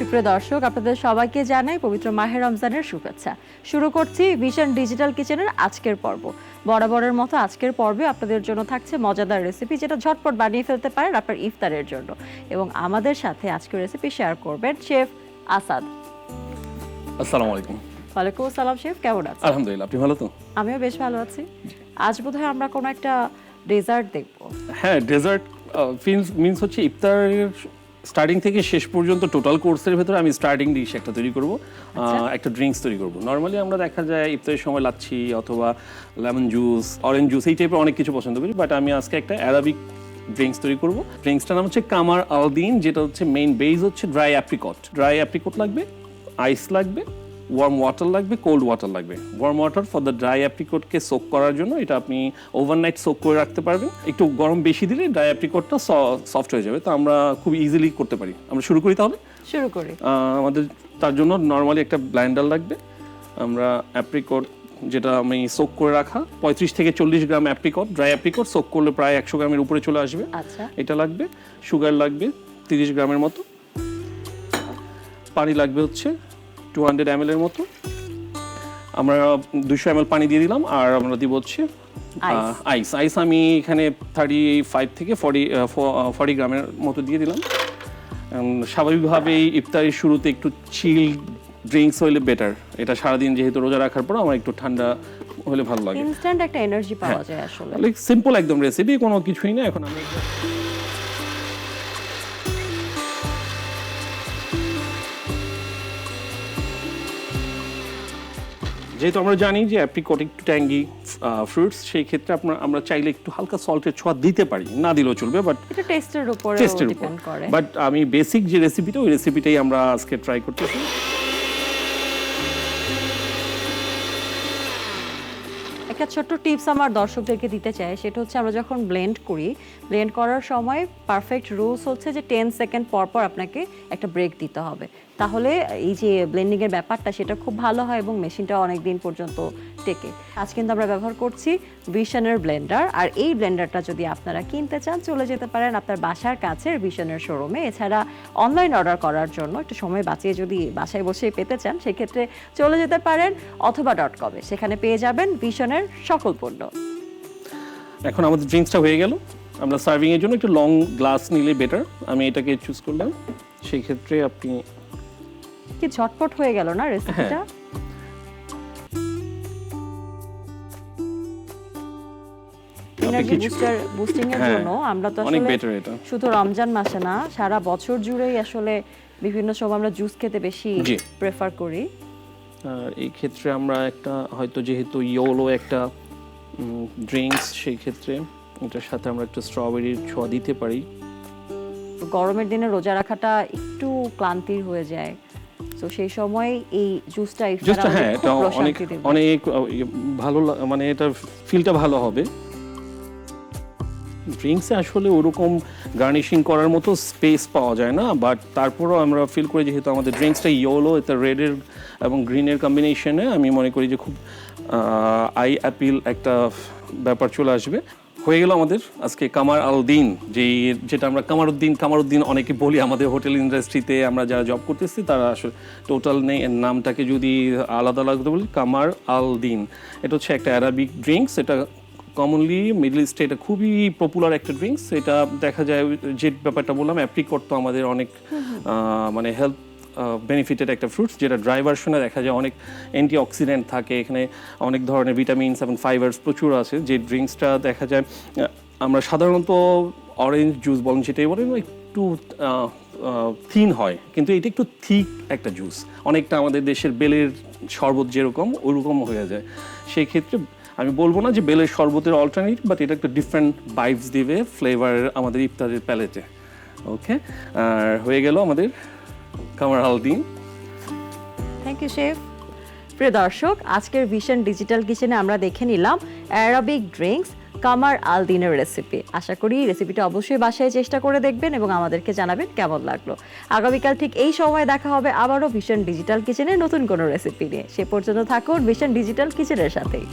সুপ্রিয় দর্শক, আপনাদের সবাইকে জানাই পবিত্র মাহে রমজানের শুভেচ্ছা। শুরু করছি ভিশন ডিজিটাল কিচেনের আজকের পর্ব। বরাবরের মতো আজকের পর্বে আপনাদের জন্য থাকছে মজাদার রেসিপি, যেটা ঝটপট বানিয়ে ফেলতে পারেন আপনার ইফতারের জন্য। এবং আমাদের সাথে আজকের রেসিপি শেয়ার করবেন শেফ আসাদ। আসসালামু আলাইকুম। ওয়ালাইকুম আসসালাম শেফ, কেমন আছেন? আলহামদুলিল্লাহ, আপনি ভালো তো? আমিও বেশ ভালো আছি। আজ বোধহয় আমরা কোনো একটা ডেজার্ট দেখব। হ্যাঁ, ডেজার্ট মিন্স হচ্ছে ইফতারের স্টার্টিং থেকে শেষ পর্যন্ত টোটাল কোর্সের ভেতরে আমি স্টার্টিং ডিশ একটা তৈরি করব, একটা ড্রিঙ্কস তৈরি করব। নর্মালি আমরা দেখা যায় ইফতারের সময় লাচ্ছি অথবা লেমন জুস, অরেঞ্জ জুস এই টাইপের অনেক কিছু পছন্দ করি, বাট আমি আজকে একটা অ্যারাবিক ড্রিঙ্কস তৈরি করব। ড্রিঙ্কসটার নাম হচ্ছে কামার আল দিন, যেটা হচ্ছে মেইন বেস হচ্ছে ড্রাই অ্যাপ্রিকট লাগবে, আইস লাগবে, ওয়ার্ম ওয়াটার লাগবে, কোল্ড ওয়াটার লাগবে। Warm water for the dry অ্যাপ্রিকটকে সোক করার জন্য, এটা আপনি ওভারনাইট সোক করে রাখতে পারবেন। একটু গরম বেশি দিলে ড্রাই অ্যাপ্রিকটটা সফট হয়ে যাবে, তো আমরা খুব ইজিলি করতে পারি। আমরা শুরু করি তাহলে। শুরু করি। আমাদের তার জন্য নর্মালি একটা ব্লেন্ডার লাগবে। আমরা অ্যাপ্রিকট যেটা আমি সোক করে রাখা 35 থেকে 40 গ্রাম অ্যাপ্রিকট, ড্রাই অ্যাপ্রিকট সোক করলে প্রায় 100 গ্রামের উপরে চলে আসবে। আচ্ছা, এটা লাগবে। সুগার লাগবে 30 গ্রামের মতো। পানি লাগবে হচ্ছে 200 ml এর মতো। আমরা 200 ml পানি দিয়ে দিলাম, আর আমরা দিব হচ্ছে আইস। আমি এখানে 35 থেকে 40 গ্রামের মতো দিয়ে দিলাম। স্বাভাবিকভাবেই ইফতারের শুরুতে একটু চিল ড্রিঙ্কস হলে বেটার। এটা সারাদিন যেহেতু রোজা রাখার পর আমার একটু ঠান্ডা হলে ভালো লাগে। ইনস্ট্যান্ট একটা এনার্জি পাওয়া যায় আসলে। সিম্পল একদম রেসিপি, কোনো কিছুই না। এখন আমি যেহেতু আমরা জানি যে অ্যাপ্রিকট একটু ট্যাঙ্গি ফ্রুটস, সেই ক্ষেত্রে আমরা চাইলে একটু হালকা সল্টের ছোঁয়া দিতে পারি, না দিলেও চলবে, বাট এটা টেস্টের উপরে ডিপেন্ড করে। বাট আমি বেসিক যে রেসিপিটা, ওই রেসিপিটাই আমরা আজকে ট্রাই করতেছি। একটা ছোট্ট টিপস আমার দর্শকদেরকে দিতে চাই, সেটা হচ্ছে আমরা যখন ব্লেন্ড করার সময় পারফেক্ট রুলস হচ্ছে যে 10 সেকেন্ড পর পর আপনাকে একটা ব্রেক দিতে হবে। তাহলে এই যে ব্লেন্ডিং এর ব্যাপারটা সেটা খুব ভালো হয় এবং মেশিনটা অনেক দিন পর্যন্ত টেকে। আজ কিন্তু আমরা ব্যবহার করছি ভিশনের ব্লেন্ডার, আর এই ব্লেন্ডারটা যদি আপনারা কিনতে চান চলে যেতে পারেন আপনার বাসার কাছের ভিশনের শোরুমে। এছাড়া অনলাইন অর্ডার করার জন্য একটু সময় বাঁচিয়ে যদি বাসায় বসে পেতে চান, সেক্ষেত্রে চলে যেতে পারেন অথবা .com-এ, সেখানে পেয়ে যাবেন ভিশনের সকল পণ্য। এখন আমাদের ড্রিঙ্কসটা হয়ে গেল। আমরা সার্ভিং এর জন্য একটু লং গ্লাস নিলে বেটার। আমি এটাকে চুজ করলাম। সেই ক্ষেত্রে আপনি কি ঝটপট হয়ে গেল না রেসিপিটা? এনার্জি বুস্টিং এর জন্য আমরা তো আসলে শুধু রমজান মাসে না, সারা বছর জুড়েই আসলে বিভিন্ন সময় আমরা জুস খেতে বেশি প্রেফার করি। আর এই ক্ষেত্রে আমরা একটা হয়তো যেহেতু ইয়োলো একটা ড্রিঙ্কস, সেই ক্ষেত্রে এটার সাথে আমরা একটু স্ট্রবেরির ছোঁয়া দিতে পারি। গরমের দিনে রোজা রাখাটা একটু ক্লান্তির হয়ে যায়, তো সেই সময় এই জুসটা অনেক ভালো, মানে এটা ফিলটা ভালো হবে। ড্রিঙ্কসে আসলে ওরকম গার্নিশিং করার মতো স্পেস পাওয়া যায় না, বাট তারপরও আমরা ফিল করি যেহেতু আমাদের ড্রিঙ্কসটা ইয়েলো, এটা রেডের এবং গ্রিনের কম্বিনেশনে, আমি মনে করি যে খুব আই অ্যাপিল একটা ব্যাপার চলে আসবে। হয়ে গেল আমাদের আজকে কামার আল দিন, যেটা আমরা কামারউদ্দিন অনেকে বলি। আমাদের হোটেল ইন্ডাস্ট্রিতে আমরা যারা জব করতেছি তারা আসলে টোটাল নামটাকে যদি আলাদা আলাদা বলি, কামার আল দিন। এটা হচ্ছে একটা অ্যারাবিক ড্রিঙ্কস। এটা কমনলি মিডল ইস্টে এটা খুবই পপুলার একটা ড্রিঙ্কস। এটা দেখা যায় যে ব্যাপারটা বললাম, অ্যাপ্রিকট তো আমাদের অনেক মানে হেলথ বেনিফিটেড একটা ফ্রুটস, যেটা ড্রাই ভার্সনে দেখা যায় অনেক অ্যান্টি অক্সিডেন্ট থাকে, এখানে অনেক ধরনের ভিটামিনস এবং ফাইবার্স প্রচুর আছে। যে ড্রিঙ্কসটা দেখা যায় আমরা সাধারণত অরেঞ্জ জুস বলেন, যেটাই বলেন একটু থিন হয়, কিন্তু এটা একটু থিক একটা জুস, অনেকটা আমাদের দেশের বেলের শরবত যেরকম ওইরকম হয়ে যায়। সেই ক্ষেত্রে আমি বলবো না যে বেলের শরবতের অল্টারনেটিভ, বাট এটা একটা ডিফারেন্ট ভাইবস দিবে ফ্লেভার আমাদের ইফতারের প্যালেটে। ওকে, আর হয়ে গেল আমাদের কামার আল দিন। Thank you chef. প্রিয় দর্শক, আজকের ভিশন ডিজিটাল কিচেনে আমরা দেখে নিলাম অ্যারাবিক ড্রিঙ্কস কামার আল দিনের রেসিপি। আশা করি রেসিপিটা অবশ্যই বাসায় চেষ্টা করে দেখবেন এবং আমাদেরকে জানাবেন কেমন লাগলো। আগামীকাল ঠিক এই সময় দেখা হবে আবারও ভিশন ডিজিটাল কিচেনের নতুন কোনো রেসিপি নিয়ে। সে পর্যন্ত থাকুন ভিশন ডিজিটাল কিচেনের সাথেই।